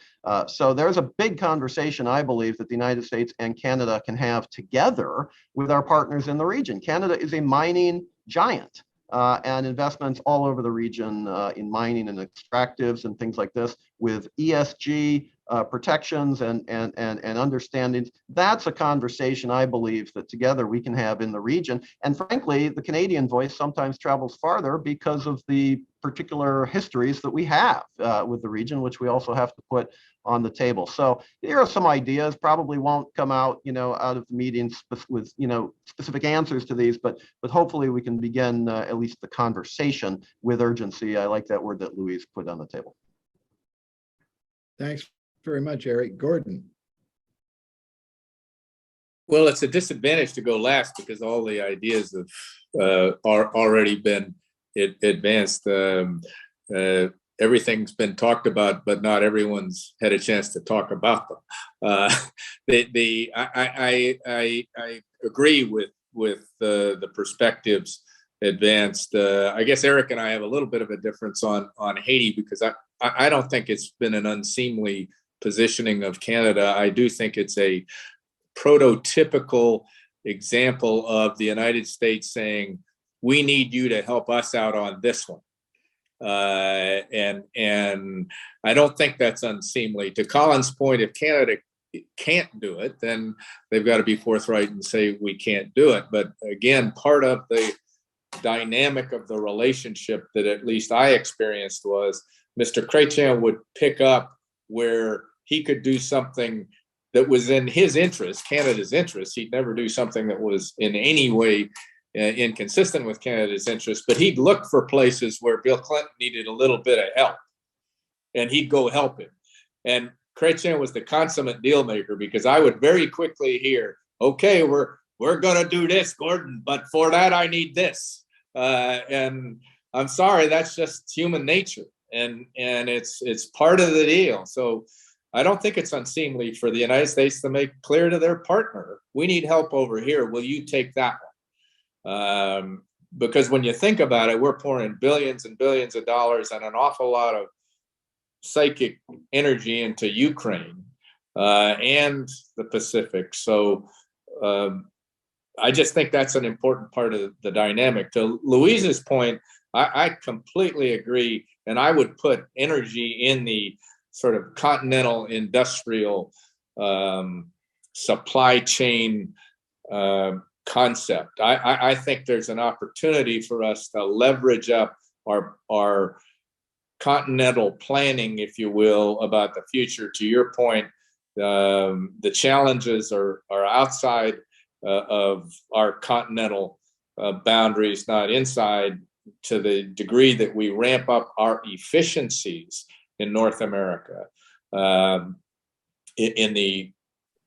So there's a big conversation, I believe, that the United States and Canada can have together with our partners in the region. Canada is a mining giant. And investments all over the region in mining and extractives and things like this with ESG protections and understandings. That's a conversation I believe that together we can have in the region. And frankly, the Canadian voice sometimes travels farther because of the particular histories that we have with the region, which we also have to put on the table. So here are some ideas. Probably won't come out, out of the meetings with, specific answers to these, but hopefully we can begin at least the conversation with urgency. I like that word that Louise put on the table. Thanks very much, Eric. Gordon. Well, it's a disadvantage to go last because all the ideas have are already been advanced. Everything's been talked about, but not everyone's had a chance to talk about them. I agree with the perspectives advanced. I guess Eric and I have a little bit of a difference on Haiti because I don't think it's been an unseemly positioning of Canada. I do think it's a prototypical example of the United States saying, we need you to help us out on this one. And I don't think that's unseemly. To Colin's point, if Canada can't do it, then they've got to be forthright and say we can't do it. But again, part of the dynamic of the relationship that at least I experienced was Mr. Chrétien would pick up where he could do something that was in his interest, Canada's interest. He'd never do something that was in any way inconsistent with Canada's interest, but he'd look for places where Bill Clinton needed a little bit of help, and he'd go help him. And Chrétien was the consummate deal maker because I would very quickly hear, okay, we're we're going to do this, Gordon, but for that, I need this. And I'm sorry, that's just human nature. And it's part of the deal. So I don't think it's unseemly for the United States to make clear to their partner, we need help over here. Will you take that one? Because when you think about it, we're pouring billions and billions of dollars and an awful lot of psychic energy into Ukraine and the Pacific. So I just think that's an important part of the dynamic. To Louise's point, I completely agree. And I would put energy in the sort of continental industrial supply chain concept. I think there's an opportunity for us to leverage up our continental planning, if you will, about the future. To your point, the challenges are outside of our continental boundaries, not inside, to the degree that we ramp up our efficiencies in North America in the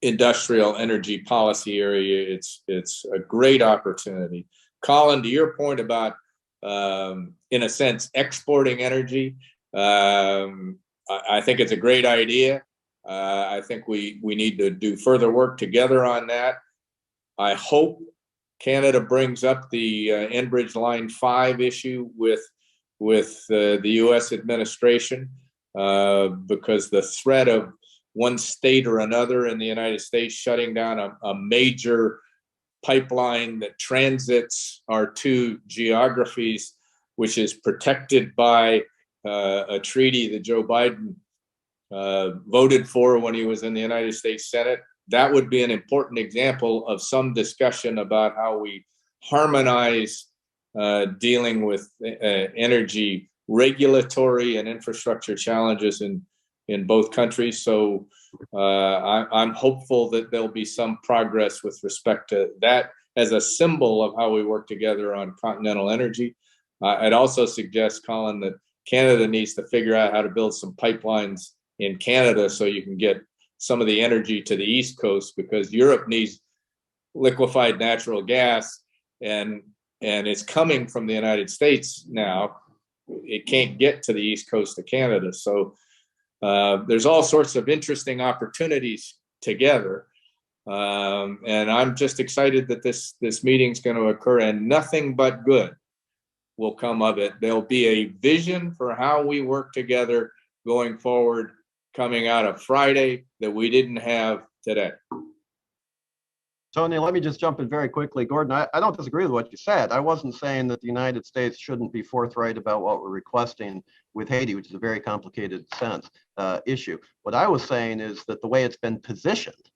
industrial energy policy area. It's a great opportunity. Colin, to your point about, in a sense, exporting energy, I think it's a great idea. I think we need to do further work together on that. I hope Canada brings up the Enbridge Line 5 issue with the U.S. administration, because the threat of one state or another in the United States shutting down a major pipeline that transits our two geographies, which is protected by a treaty that Joe Biden voted for when he was in the United States Senate. That would be an important example of some discussion about how we harmonize dealing with energy regulatory and infrastructure challenges in both countries. So I'm hopeful that there'll be some progress with respect to that as a symbol of how we work together on continental energy. I'd also suggest, Colin, that Canada needs to figure out how to build some pipelines in Canada so you can get some of the energy to the East Coast, because Europe needs liquefied natural gas, and it's coming from the United States now. It can't get to the East Coast of Canada. So there's all sorts of interesting opportunities together. And I'm just excited that this meeting's going to occur, and nothing but good will come of it. There'll be a vision for how we work together going forward, coming out of Friday, that we didn't have today. Tony, let me just jump in very quickly. Gordon, I don't disagree with what you said. I wasn't saying that the United States shouldn't be forthright about what we're requesting with Haiti, which is a very complicated issue. What I was saying is that the way it's been positioned,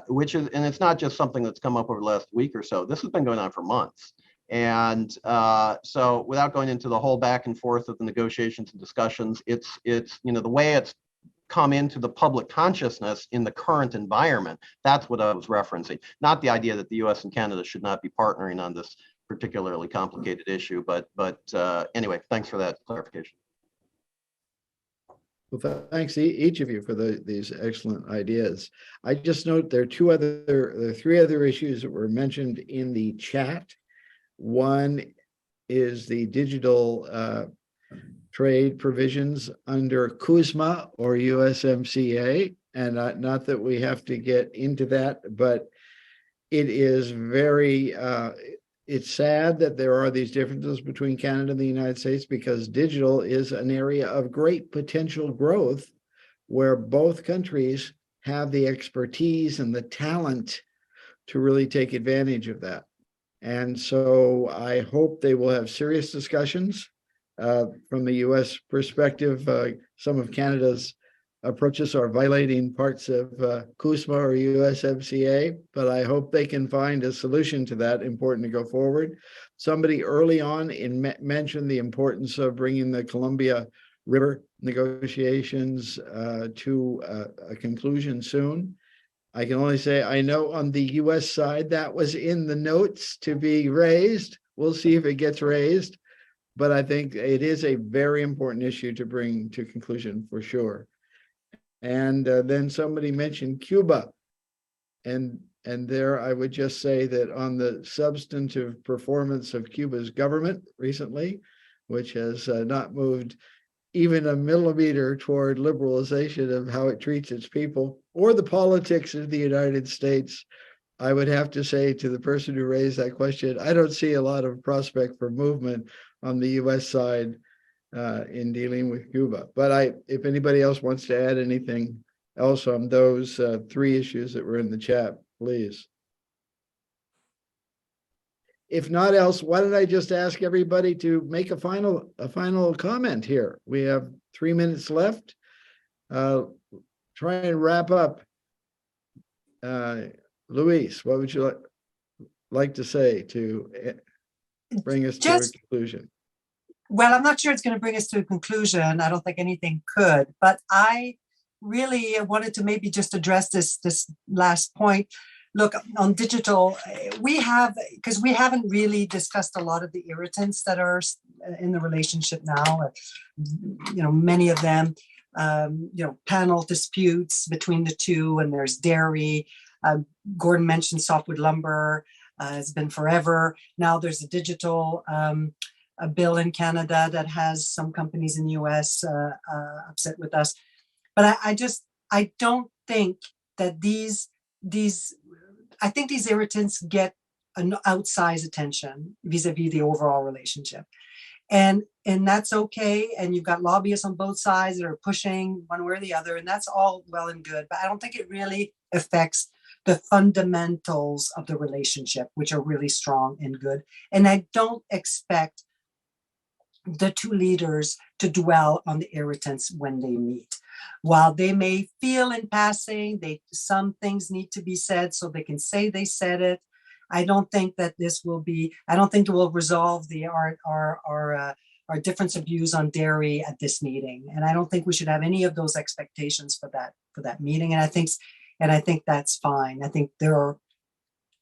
which is, and it's not just something that's come up over the last week or so, this has been going on for months. And so without going into the whole back and forth of the negotiations and discussions, it's the way it's come into the public consciousness in the current environment. That's what I was referencing, not the idea that the U.S. and Canada should not be partnering on this particularly complicated issue. But anyway, thanks for that clarification. Well, thanks each of you for these excellent ideas. I just note there are three other issues that were mentioned in the chat. One is the digital trade provisions under CUSMA or USMCA, and not that we have to get into that, but it is very it's sad that there are these differences between Canada and the United States, because digital is an area of great potential growth where both countries have the expertise and the talent to really take advantage of that. And so I hope they will have serious discussions. From the U.S. perspective, some of Canada's approaches are violating parts of CUSMA or USMCA, but I hope they can find a solution to that, important to go forward. Somebody early on mentioned the importance of bringing the Columbia River negotiations to a conclusion soon. I can only say I know on the U.S. side that was in the notes to be raised. We'll see if it gets raised. But I think it is a very important issue to bring to conclusion for sure. And then somebody mentioned Cuba, and And there I would just say that on the substantive performance of Cuba's government recently, which has not moved even a millimeter toward liberalization of how it treats its people, or the politics of the United States, I would have to say to the person who raised that question, I don't see a lot of prospect for movement on the US side in dealing with Cuba. But if anybody else wants to add anything else on those three issues that were in the chat, please. If not else, why don't I just ask everybody to make a final comment here? We have 3 minutes left. Try and wrap up. Louise, what would you like to say to bring us to a conclusion? Well, I'm not sure it's going to bring us to a conclusion. I don't think anything could, but I really wanted to maybe just address this last point. Look, on digital, because we haven't really discussed a lot of the irritants that are in the relationship now. Many of them, panel disputes between the two, and there's dairy. Gordon mentioned softwood lumber has been forever. Now there's a digital a bill in Canada that has some companies in the US upset with us. But I don't think that I think these irritants get an outsized attention vis-a-vis the overall relationship. And that's okay. And you've got lobbyists on both sides that are pushing one way or the other, and that's all well and good. But I don't think it really affects the fundamentals of the relationship, which are really strong and good. And I don't expect the two leaders to dwell on the irritants when they meet. While they may feel in passing, some things need to be said so they can say they said it. I don't think that I don't think it will resolve our difference of views on dairy at this meeting. And I don't think we should have any of those expectations for that meeting. And I think that's fine. I think there are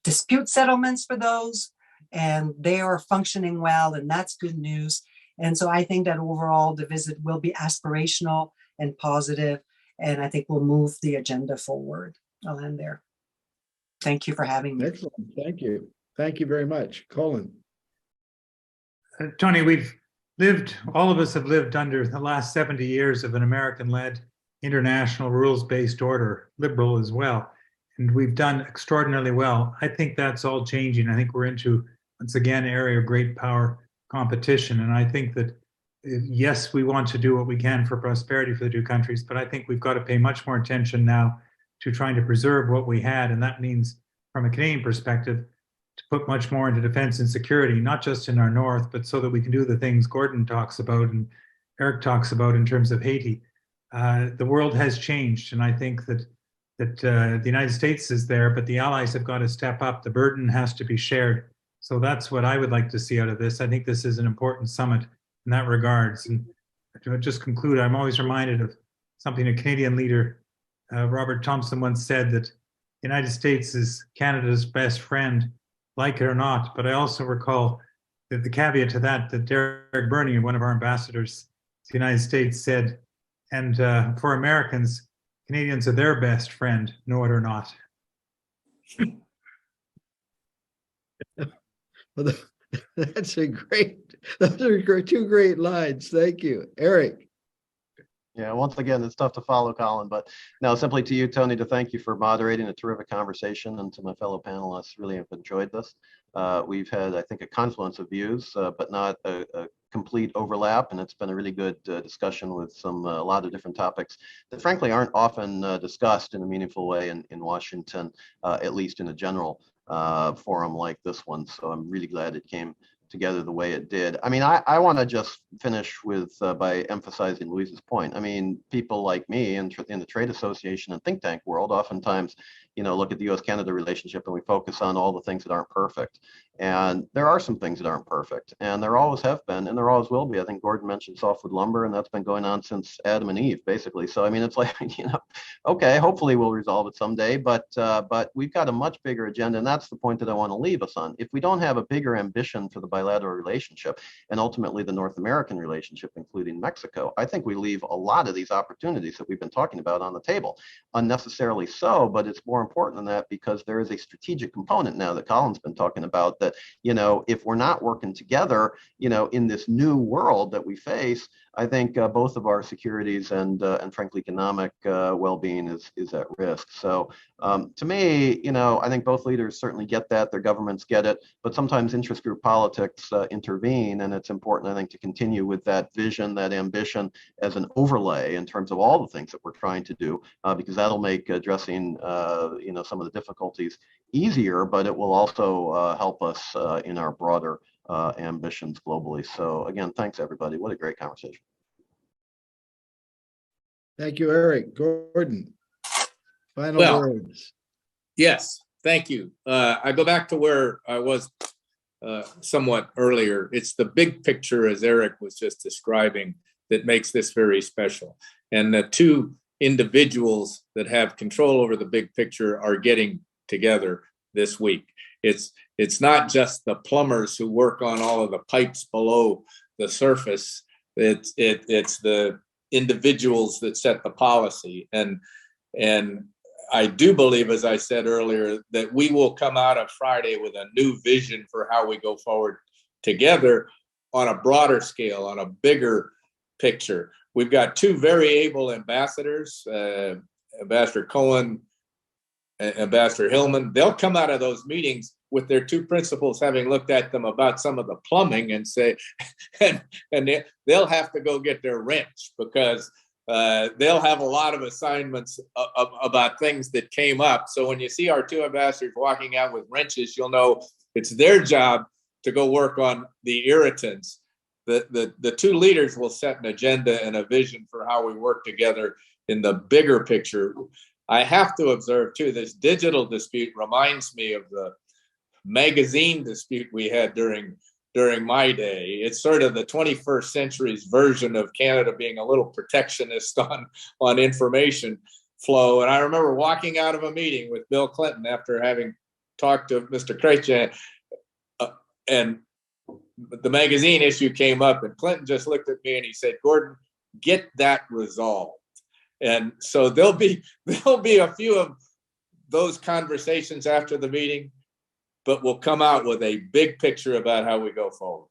dispute settlements for those, and they are functioning well, and that's good news. And so I think that overall the visit will be aspirational and positive, and I think we'll move the agenda forward. I'll end there. Thank you for having me. Excellent. Thank you. Thank you very much. Colin. Tony, all of us have lived under the last 70 years of an American-led international rules-based order, liberal as well. And we've done extraordinarily well. I think that's all changing. I think we're into, once again, an area of great power competition. And I think that, yes, we want to do what we can for prosperity for the two countries, but I think we've got to pay much more attention now to trying to preserve what we had. And that means, from a Canadian perspective, to put much more into defense and security, not just in our north, but so that we can do the things Gordon talks about and Eric talks about in terms of Haiti. The world has changed, and I think that the United States is there, but the allies have got to step up. The burden has to be shared. So that's what I would like to see out of this. I think this is an important summit in that regards. And to just conclude, I'm always reminded of something a Canadian leader, Robert Thompson, once said, that the United States is Canada's best friend, like it or not. But I also recall that the caveat to that Derek Burney, one of our ambassadors to the United States, said, and for Americans, Canadians are their best friend, know it or not. Well, those are two great lines. Thank you. Eric. Yeah, once again, it's tough to follow, Colin, but now simply to you, Tony, to thank you for moderating a terrific conversation, and to my fellow panelists, really have enjoyed this. We've had, I think, a confluence of views, but not a complete overlap, and it's been a really good discussion with a lot of different topics that frankly aren't often discussed in a meaningful way in Washington, at least in a general forum like this one. So I'm really glad it came together the way it did. I mean, I want to just finish with by emphasizing Louise's point. I mean, people like me in the trade association and think tank world oftentimes, look at the U.S.-Canada relationship and we focus on all the things that aren't perfect. And there are some things that aren't perfect, and there always have been, and there always will be. I think Gordon mentioned softwood lumber, and that's been going on since Adam and Eve, basically. So I mean, it's like, okay, hopefully we'll resolve it someday, but we've got a much bigger agenda, and that's the point that I want to leave us on. If we don't have a bigger ambition for the bilateral relationship and ultimately the North American relationship, including Mexico, I think we leave a lot of these opportunities that we've been talking about on the table. Unnecessarily so, but it's more important than that, because there is a strategic component now that Colin's been talking about, that, you know, if we're not working together, you know, in this new world that we face, I think both of our securities and frankly economic well-being is at risk. So to me, you know, I think both leaders certainly get that, their governments get it, but sometimes interest group politics intervene, and it's important, I think, to continue with that vision, that ambition as an overlay in terms of all the things that we're trying to do, because that'll make addressing, you know, some of the difficulties easier, but it will also help us in our broader ambitions globally. So again, thanks everybody. What a great conversation. Thank you, Eric. Gordon, final words. Yes, thank you. I go back to where I was somewhat earlier. It's the big picture, as Eric was just describing, that makes this very special. And the two individuals that have control over the big picture are getting together this week. It's not just the plumbers who work on all of the pipes below the surface. It's the individuals that set the policy. And I do believe, as I said earlier, that we will come out of Friday with a new vision for how we go forward together on a broader scale, on a bigger picture. We've got two very able ambassadors, Ambassador Colin, Ambassador Hillman. They'll come out of those meetings with their two principals having looked at them about some of the plumbing and say, and they'll have to go get their wrench, because they'll have a lot of assignments about things that came up. So when you see our two ambassadors walking out with wrenches, you'll know it's their job to go work on the irritants. The two leaders will set an agenda and a vision for how we work together in the bigger picture. I have to observe too, this digital dispute reminds me of the magazine dispute we had during my day. It's sort of the 21st century's version of Canada being a little protectionist on information flow. And I remember walking out of a meeting with Bill Clinton after having talked to Mr. Chrétien, and the magazine issue came up, and Clinton just looked at me and he said, "Gordon, get that resolved." And so there'll be a few of those conversations after the meeting, but we'll come out with a big picture about how we go forward.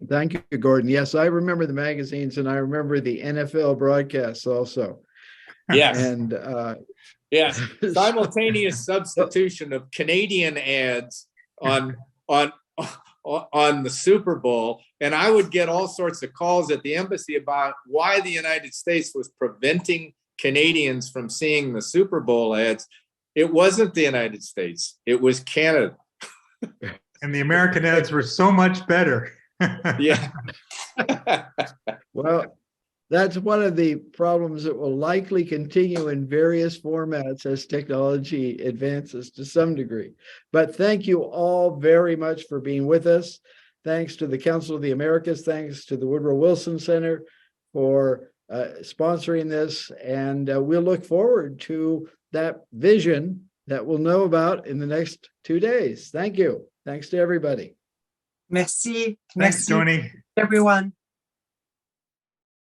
Thank you, Gordon. Yes, I remember the magazines, and I remember the NFL broadcasts also. Yes. And yes, simultaneous substitution of Canadian ads on the Super Bowl, and I would get all sorts of calls at the embassy about why the United States was preventing Canadians from seeing the Super Bowl ads. It wasn't the United States, it was Canada. And the American ads were so much better. Yeah. well, that's one of the problems that will likely continue in various formats as technology advances to some degree. But thank you all very much for being with us. Thanks to the Council of the Americas. Thanks to the Woodrow Wilson Center for sponsoring this. And we'll look forward to that vision that we'll know about in the next 2 days. Thank you. Thanks to everybody. Merci. Thanks, Tony. Everyone.